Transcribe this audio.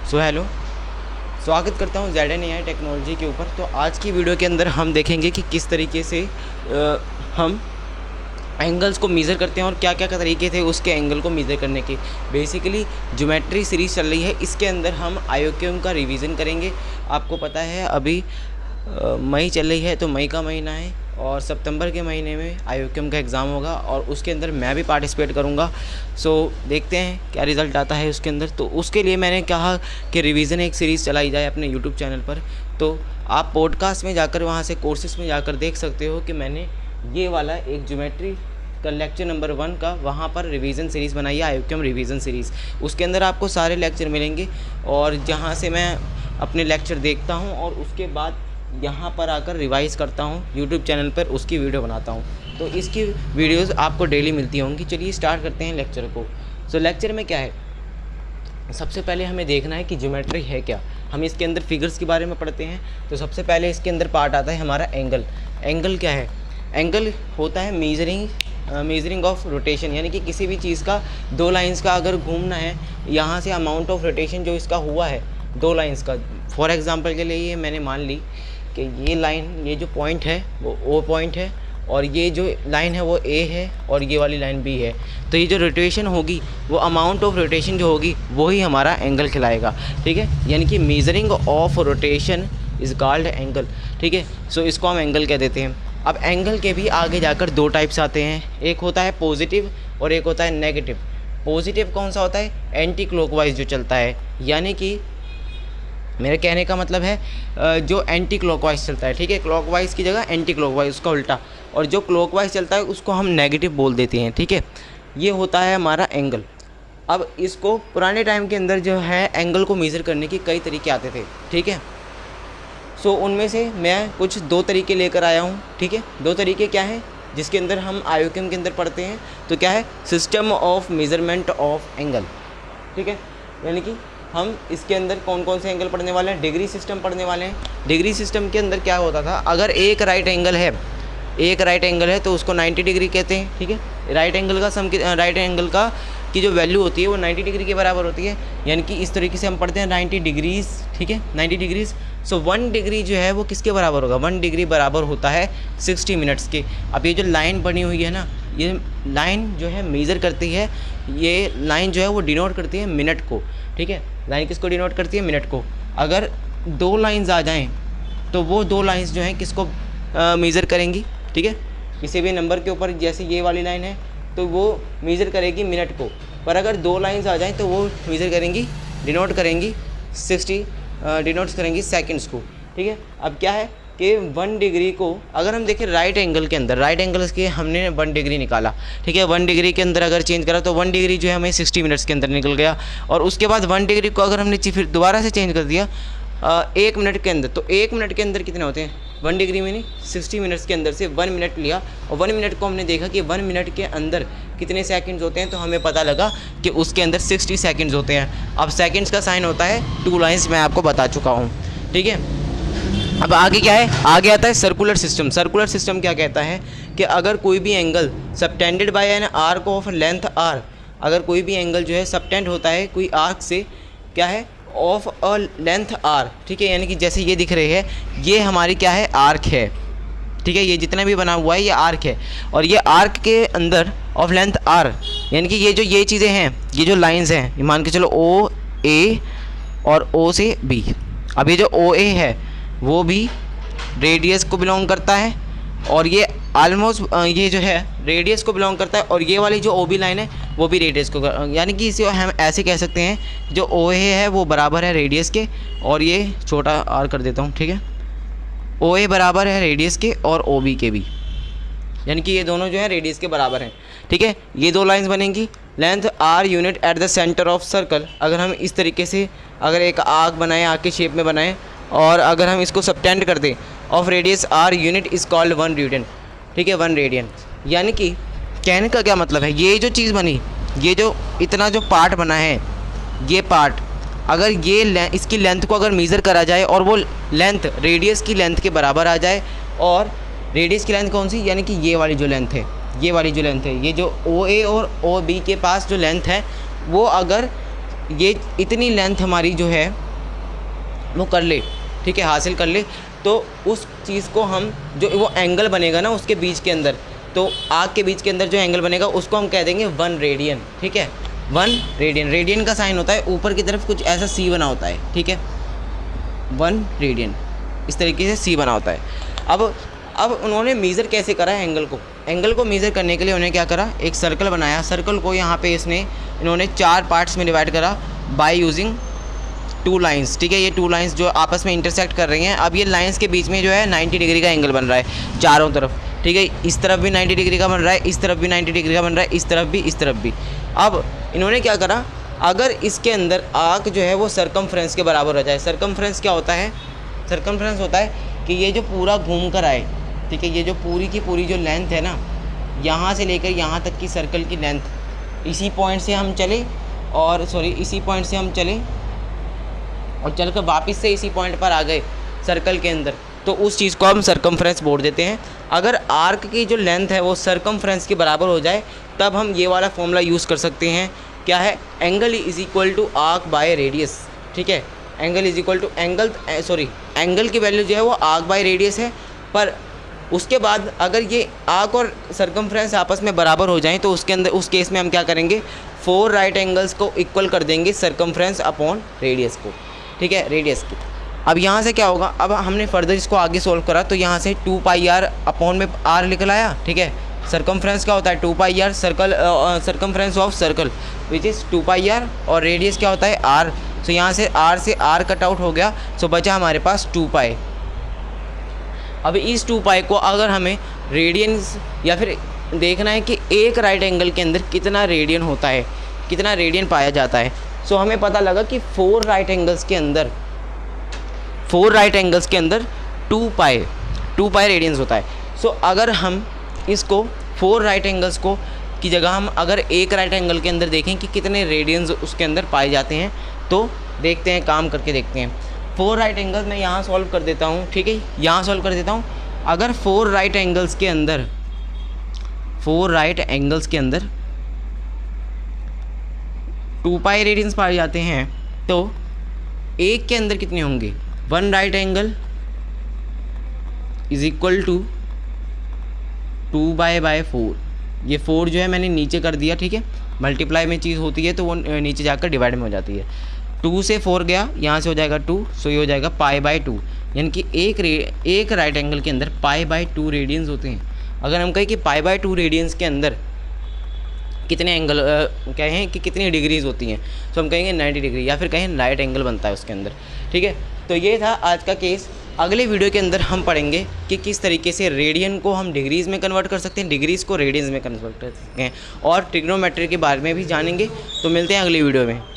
So hello, स्वागत करता हूँ ZNAI टेक्नोलॉजी के ऊपर। तो आज की वीडियो के अंदर हम देखेंगे कि किस तरीके से हम एंगल्स को मेज़र करते हैं और क्या क्या तरीके थे उसके एंगल को मेज़र करने के। बेसिकली ज्योमेट्री सीरीज़ चल रही है, इसके अंदर हम आयोक्यम का रिवीजन करेंगे। आपको पता है अभी मई चल रही है, तो मई का महीना है और सितंबर के महीने में आयोक्यम का एग्ज़ाम होगा और उसके अंदर मैं भी पार्टिसिपेट करूँगा। सो देखते हैं क्या रिज़ल्ट आता है उसके अंदर। तो उसके लिए मैंने कहा कि रिवीजन एक सीरीज़ चलाई जाए अपने यूट्यूब चैनल पर। तो आप पॉडकास्ट में जाकर वहाँ से कोर्सेज़ में जाकर देख सकते हो कि मैंने ये वाला एक ज्योमेट्री का लेक्चर नंबर 1 का वहाँ पर रिवीजन सीरीज़ बनाई है, आयोक्यम रिवीजन सीरीज़। उसके अंदर आपको सारे लेक्चर मिलेंगे और जहाँ से मैं अपने लेक्चर देखता हूँ और उसके बाद यहाँ पर आकर रिवाइज़ करता हूँ, यूट्यूब चैनल पर उसकी वीडियो बनाता हूँ। तो इसकी वीडियोज़ आपको डेली मिलती होंगी। चलिए स्टार्ट करते हैं लेक्चर को। सो लेक्चर में क्या है, सबसे पहले हमें देखना है कि ज्योमेट्री है क्या। हम इसके अंदर फिगर्स के बारे में पढ़ते हैं। तो सबसे पहले इसके अंदर पार्ट आता है हमारा एंगल। एंगल क्या है? एंगल होता है मेजरिंग ऑफ रोटेशन, यानी कि किसी भी चीज़ का 2 लाइंस का अगर घूमना है, यहाँ से अमाउंट ऑफ रोटेशन जो इसका हुआ है 2 लाइंस का। फॉर एग्जांपल के लिए ये मैंने मान ली कि ये लाइन, ये जो पॉइंट है वो O पॉइंट है और ये जो लाइन है वो A है और ये वाली लाइन B है। तो ये जो रोटेशन होगी, वो अमाउंट ऑफ रोटेशन जो होगी वही हमारा एंगल कहलाएगा। ठीक है, यानी कि measuring of rotation is called angle. ठीक है, सो इसको हम एंगल कह देते हैं। अब एंगल के भी आगे जाकर 2 टाइप्स आते हैं, एक होता है पॉजिटिव और एक होता है नेगेटिव। पॉजिटिव कौन सा होता है? एंटी क्लॉकवाइज जो चलता है, यानी कि मेरे कहने का मतलब है जो एंटी क्लॉकवाइज चलता है। ठीक है, क्लॉकवाइज की जगह एंटी क्लॉकवाइज, उसका उल्टा। और जो क्लॉकवाइज चलता है उसको हम नेगेटिव बोल देते हैं। ठीक है, ये होता है हमारा एंगल। अब इसको पुराने टाइम के अंदर जो है एंगल को मेज़र करने के कई तरीके आते थे। ठीक है, सो उनमें से मैं कुछ 2 तरीके लेकर आया हूँ। ठीक है, 2 तरीके क्या हैं जिसके अंदर हम आयोक्यम के अंदर पढ़ते हैं? तो क्या है? System of measurement of angle. ठीक है, यानी कि हम इसके अंदर कौन कौन से एंगल पढ़ने वाले हैं? डिग्री सिस्टम पढ़ने वाले हैं। डिग्री सिस्टम के अंदर क्या होता था, अगर एक राइट एंगल है तो उसको 90 डिग्री कहते हैं। ठीक है, राइट एंगल का की जो वैल्यू होती है वो 90 डिग्री के बराबर होती है, यानी कि इस तरीके से हम पढ़ते हैं 90 डिग्रीज़। ठीक है, 90 डिग्रीज़। सो 1 डिग्री जो है वो किसके बराबर होगा? 1 डिग्री बराबर होता है 60 मिनट्स के। अब ये जो लाइन बनी हुई है ना, ये लाइन जो है मेज़र करती है, ये लाइन जो है वो डिनोट करती है मिनट को। ठीक है, लाइन किसको डिनोट करती है? मिनट को। अगर 2 लाइंस आ जाएं तो वो 2 लाइंस जो हैं किसको मेज़र करेंगी? ठीक है, किसी भी नंबर के ऊपर, जैसे ये वाली लाइन है तो वो मेज़र करेगी मिनट को, पर अगर 2 लाइंस आ जाएं तो वो मेज़र करेंगी, डिनोट करेंगी 60, डिनोट्स करेंगी सेकंड्स को। ठीक है, अब क्या है कि 1 डिग्री को अगर हम देखें राइट एंगल के अंदर, राइट एंगल्स के हमने 1 डिग्री निकाला। ठीक है, 1 डिग्री के अंदर अगर चेंज करा तो 1 डिग्री जो है हमें 60 मिनट्स के अंदर निकल गया। और उसके बाद 1 डिग्री को अगर हमने फिर दोबारा से चेंज कर दिया 1 मिनट के अंदर, तो 1 मिनट के अंदर कितने होते हैं? 1 डिग्री में नहीं, 60 मिनट्स के अंदर से 1 मिनट लिया और 1 मिनट को हमने देखा कि 1 मिनट के अंदर कितने सेकंड्स होते हैं, तो हमें पता लगा कि उसके अंदर 60 सेकंड्स होते हैं। अब सेकंड्स का साइन होता है 2 लाइंस, मैं आपको बता चुका हूँ। ठीक है, अब आगे क्या है? आगे आता है सर्कुलर सिस्टम। सर्कुलर सिस्टम क्या कहता है कि अगर कोई भी angle subtended by an arc of length R, अगर कोई भी एंगल जो है सबटेंड होता है कोई आर्क से, क्या है? Of a length R. ठीक है, यानी कि जैसे ये दिख रही है, ये हमारी क्या है? आर्क है। ठीक है, ये जितना भी बना हुआ है ये आर्क है और ये आर्क के अंदर ऑफ लेंथ आर, यानी कि ये चीज़ें हैं, ये जो लाइंस हैं, मान के चलो O A और O से B। अब ये जो OA है वो भी रेडियस को बिलोंग करता है और ये ऑलमोस्ट ये जो है रेडियस को बिलोंग करता है, और ये वाली जो OB लाइन है वो भी रेडियस को, यानी कि इसे हम ऐसे कह सकते हैं जो OA है वो बराबर है रेडियस के, और ये छोटा r कर देता हूँ। ठीक है, OA बराबर है रेडियस के और OB के भी, यानी कि ये दोनों जो है रेडियस के बराबर हैं। ठीक है, ये 2 लाइंस बनेंगी। Length R unit at the centre of circle. अगर हम इस तरीके से अगर एक आर्क बनाएं, आर्क के शेप में बनाएं, और अगर हम इसको सबटेंड कर दें, of radius R unit is called 1 radian. ठीक है, 1 रेडियन। यानी कि कहने का क्या मतलब है, ये जो चीज़ बनी, ये जो इतना जो पार्ट बना है, ये पार्ट अगर ये इसकी लेंथ को अगर मेज़र करा जाए और वो लेंथ रेडियस की लेंथ के बराबर आ जाए, और रेडियस की लेंथ कौन सी? यानी कि ये वाली जो लेंथ है, ये वाली जो लेंथ है, ये जो OA और OB के पास जो लेंथ है वो अगर ये इतनी लेंथ हमारी जो है वो कर ले, ठीक है, हासिल कर ले, तो उस चीज़ को हम जो वो एंगल बनेगा ना उसके बीच के अंदर, तो आग के बीच के अंदर जो एंगल बनेगा उसको हम कह देंगे 1 रेडियन, ठीक है। 1 रेडियन, रेडियन का साइन होता है ऊपर की तरफ कुछ ऐसा सी बना होता है, ठीक है, 1 रेडियन इस तरीके से सी बना होता है। अब उन्होंने मेज़र कैसे करा है एंगल को? एंगल को मेज़र करने के लिए उन्होंने क्या करा, एक सर्कल बनाया, सर्कल को यहाँ पे इन्होंने 4 पार्ट्स में डिवाइड करा बाय यूजिंग 2 लाइंस, ठीक है। ये 2 लाइंस जो आपस में इंटरसेक्ट कर रही हैं, अब ये लाइंस के बीच में जो है 90 डिग्री का एंगल बन रहा है चारों तरफ, ठीक है। इस तरफ भी 90 डिग्री का बन रहा है, इस तरफ भी 90 डिग्री का बन रहा है, इस तरफ भी, इस तरफ भी। अब इन्होंने क्या करा, अगर इसके अंदर आर्क जो है वो सरकमफ्रेंस के बराबर हो जाए। सरकमफ्रेंस क्या होता है? सरकमफ्रेंस होता है कि ये जो पूरा घूम कर आए, ठीक है, ये जो पूरी की पूरी जो लेंथ है ना, यहाँ से लेकर यहाँ तक की सर्कल की लेंथ, इसी पॉइंट से हम चले और इसी पॉइंट से हम चले और चलकर वापस से इसी पॉइंट पर आ गए सर्कल के अंदर, तो उस चीज़ को हम सरकमफ्रेंस बोल देते हैं। अगर आर्क की जो लेंथ है वो सरकमफ्रेंस के बराबर हो जाए तब हम ये वाला फॉर्मूला यूज़ कर सकते हैं। क्या है? Angle is equal to arc by radius, ठीक है। Angle is equal to angle की वैल्यू जो है वो आर्क बाय रेडियस है, पर उसके बाद अगर ये आर्क और सरकमफ्रेंस आपस में बराबर हो जाएं तो उस केस में हम क्या करेंगे, 4 राइट एंगल्स को इक्वल कर देंगे सरकमफ्रेंस अपॉन रेडियस को, ठीक है, रेडियस की। अब यहाँ से क्या होगा, अब हमने फर्दर इसको आगे सोल्व करा तो यहाँ से 2 पाई आर अपॉन में आर निकल आया, ठीक है। सरकमफ्रेंस क्या होता है? 2 pi R, circumference of circle which is 2 pi R, और रेडियस क्या होता है? आर। सो यहाँ से आर कट आउट हो गया, सो बचा हमारे पास 2 पाई। अब इस 2 पाई को अगर हमें रेडियंस या फिर देखना है कि एक राइट एंगल के अंदर कितना रेडियन होता है, कितना रेडियन पाया जाता है, सो हमें पता लगा कि 4 राइट एंगल्स के अंदर 2 पाई रेडियंस होता है। सो अगर हम इसको 4 राइट एंगल्स को की जगह हम अगर एक राइट एंगल के अंदर देखें कि कितने रेडियंस उसके अंदर पाए जाते हैं, तो देखते हैं, काम करके देखते हैं। 4 राइट एंगल्स मैं यहाँ सॉल्व कर देता हूँ, ठीक है, यहाँ सॉल्व कर देता हूँ। अगर 4 राइट एंगल्स के अंदर 2 पाई रेडियंस पाए जाते हैं तो एक के अंदर कितने होंगे? 1 right angle is equal to 2 by 4। ये 4 जो है मैंने नीचे कर दिया, ठीक है, मल्टीप्लाई में चीज़ होती है तो वो नीचे जाकर डिवाइड में हो जाती है। 2 से 4 गया, यहाँ से हो जाएगा 2, सो ये हो जाएगा पाई बाय 2, यानी कि एक राइट एंगल के अंदर पाई बाय 2 रेडियंस होते हैं। अगर हम कहें कि पाई बाय 2 रेडियंस के अंदर कितने एंगल कहें कि कितनी डिग्रीज होती हैं, तो हम कहेंगे 90 डिग्री, या फिर कहें राइट एंगल बनता है उसके अंदर, ठीक है। तो ये था आज का केस। अगले वीडियो के अंदर हम पढ़ेंगे कि किस तरीके से रेडियन को हम डिग्रीज़ में कन्वर्ट कर सकते हैं, डिग्रीज़ को रेडियंस में कन्वर्ट कर सकते हैं, और ट्रिग्नोमेट्री के बारे में भी जानेंगे। तो मिलते हैं अगली वीडियो में।